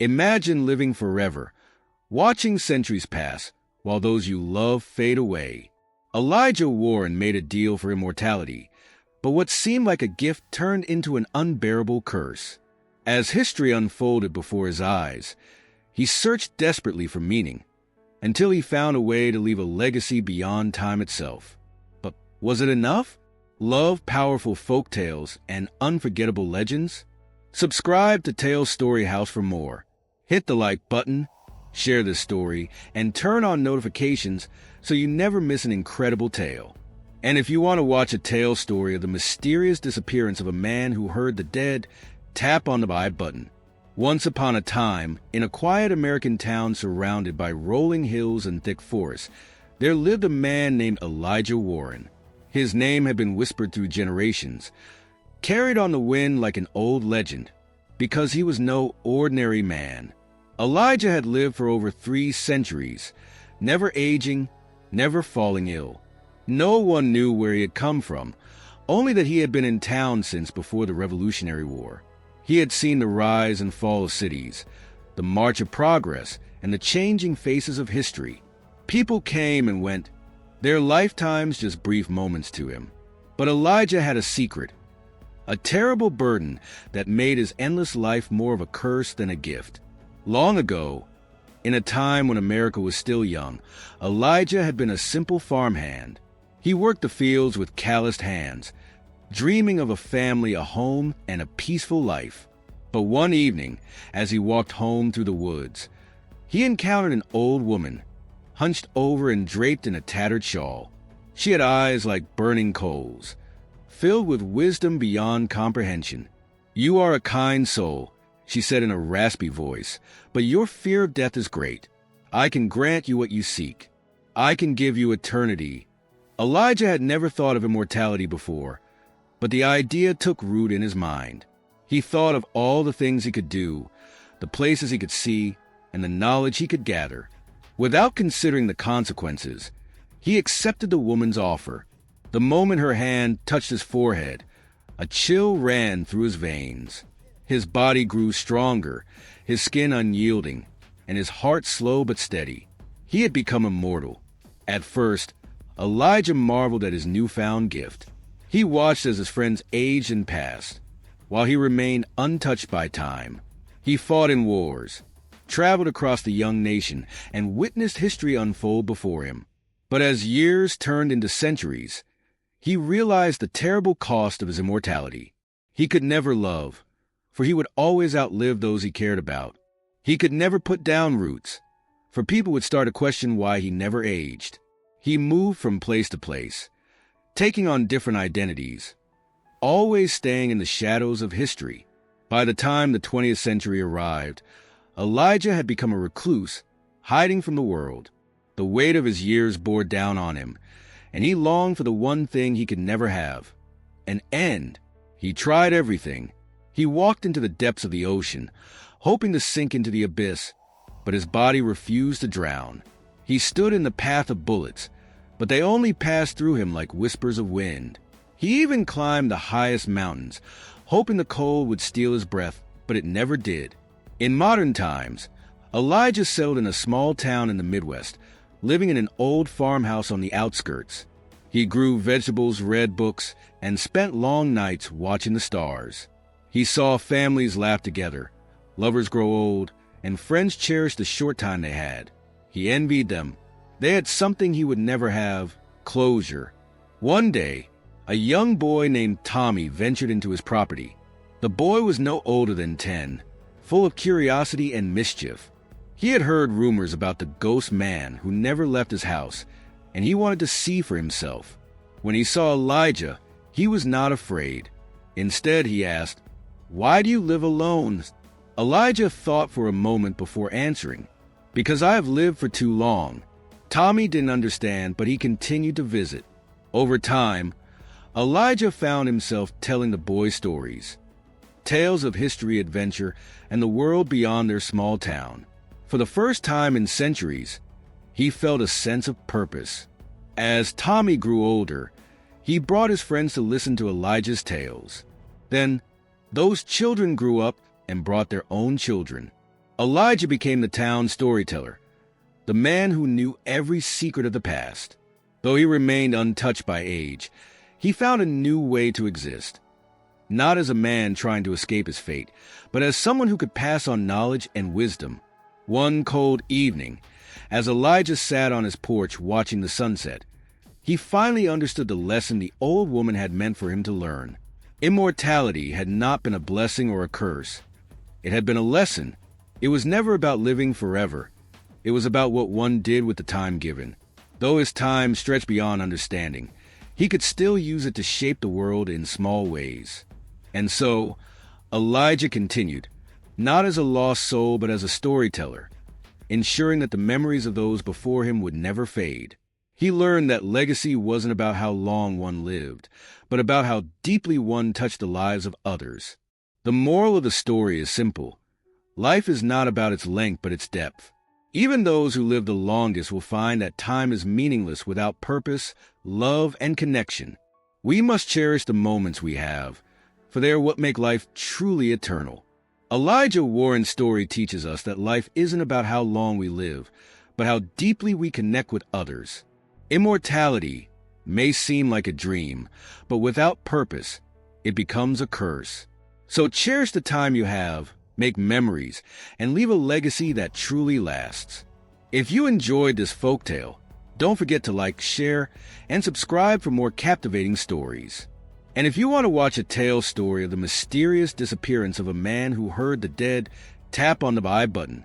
Imagine living forever, watching centuries pass while those you love fade away. Elijah Warren made a deal for immortality, but what seemed like a gift turned into an unbearable curse. As history unfolded before his eyes, he searched desperately for meaning, until he found a way to leave a legacy beyond time itself. But was it enough? Love powerful folk tales and unforgettable legends? Subscribe to Tales Story House for more. Hit the like button, share this story, and turn on notifications so you never miss an incredible tale. And if you want to watch a tale story of the mysterious disappearance of a man who heard the dead, tap on the buy button. Once upon a time, in a quiet American town surrounded by rolling hills and thick forests, there lived a man named Elijah Warren. His name had been whispered through generations, carried on the wind like an old legend, because he was no ordinary man. Elijah had lived for over 3 centuries, never aging, never falling ill. No one knew where he had come from, only that he had been in town since before the Revolutionary War. He had seen the rise and fall of cities, the march of progress, and the changing faces of history. People came and went, their lifetimes just brief moments to him. But Elijah had a secret, a terrible burden that made his endless life more of a curse than a gift. Long ago, in a time when America was still young, Elijah had been a simple farmhand. He worked the fields with calloused hands, dreaming of a family, a home, and a peaceful life. But one evening, as he walked home through the woods, he encountered an old woman, hunched over and draped in a tattered shawl. She had eyes like burning coals, filled with wisdom beyond comprehension. "You are a kind soul," she said in a raspy voice, "but your fear of death is great. I can grant you what you seek. I can give you eternity." Elijah had never thought of immortality before, but the idea took root in his mind. He thought of all the things he could do, the places he could see, and the knowledge he could gather. Without considering the consequences, he accepted the woman's offer. The moment her hand touched his forehead, a chill ran through his veins. His body grew stronger, his skin unyielding, and his heart slow but steady. He had become immortal. At first, Elijah marveled at his newfound gift. He watched as his friends aged and passed, while he remained untouched by time. He fought in wars, traveled across the young nation, and witnessed history unfold before him. But as years turned into centuries, he realized the terrible cost of his immortality. He could never love, for he would always outlive those he cared about. He could never put down roots, for people would start to question why he never aged. He moved from place to place, taking on different identities, always staying in the shadows of history. By the time the 20th century arrived, Elijah had become a recluse, hiding from the world. The weight of his years bore down on him, and he longed for the one thing he could never have, an end. He tried everything. He walked into the depths of the ocean, hoping to sink into the abyss, but his body refused to drown. He stood in the path of bullets, but they only passed through him like whispers of wind. He even climbed the highest mountains, hoping the cold would steal his breath, but it never did. In modern times, Elijah settled in a small town in the Midwest, living in an old farmhouse on the outskirts. He grew vegetables, read books, and spent long nights watching the stars. He saw families laugh together, lovers grow old, and friends cherish the short time they had. He envied them. They had something he would never have: closure. One day, a young boy named Tommy ventured into his property. The boy was no older than 10, full of curiosity and mischief. He had heard rumors about the ghost man who never left his house, and he wanted to see for himself. When he saw Elijah, he was not afraid. Instead, he asked, "Why do you live alone?" Elijah thought for a moment before answering, "Because I have lived for too long." Tommy didn't understand, but he continued to visit. Over time, Elijah found himself telling the boy stories, tales of history, adventure, and the world beyond their small town. For the first time in centuries, he felt a sense of purpose. As Tommy grew older, he brought his friends to listen to Elijah's tales. Then, those children grew up and brought their own children. Elijah became the town storyteller, the man who knew every secret of the past. Though he remained untouched by age, he found a new way to exist. Not as a man trying to escape his fate, but as someone who could pass on knowledge and wisdom. One cold evening, as Elijah sat on his porch watching the sunset, he finally understood the lesson the old woman had meant for him to learn. Immortality had not been a blessing or a curse. It had been a lesson. It was never about living forever. It was about what one did with the time given. Though his time stretched beyond understanding, he could still use it to shape the world in small ways. And so, Elijah continued, not as a lost soul but as a storyteller, ensuring that the memories of those before him would never fade. He learned that legacy wasn't about how long one lived, but about how deeply one touched the lives of others. The moral of the story is simple. Life is not about its length but its depth. Even those who live the longest will find that time is meaningless without purpose, love, and connection. We must cherish the moments we have, for they are what make life truly eternal. Elijah Warren's story teaches us that life isn't about how long we live, but how deeply we connect with others. Immortality may seem like a dream, but without purpose, it becomes a curse. So cherish the time you have, make memories, and leave a legacy that truly lasts. If you enjoyed this folktale, don't forget to like, share, and subscribe for more captivating stories. And if you want to watch a tale story of the mysterious disappearance of a man who heard the dead, tap on the buy button.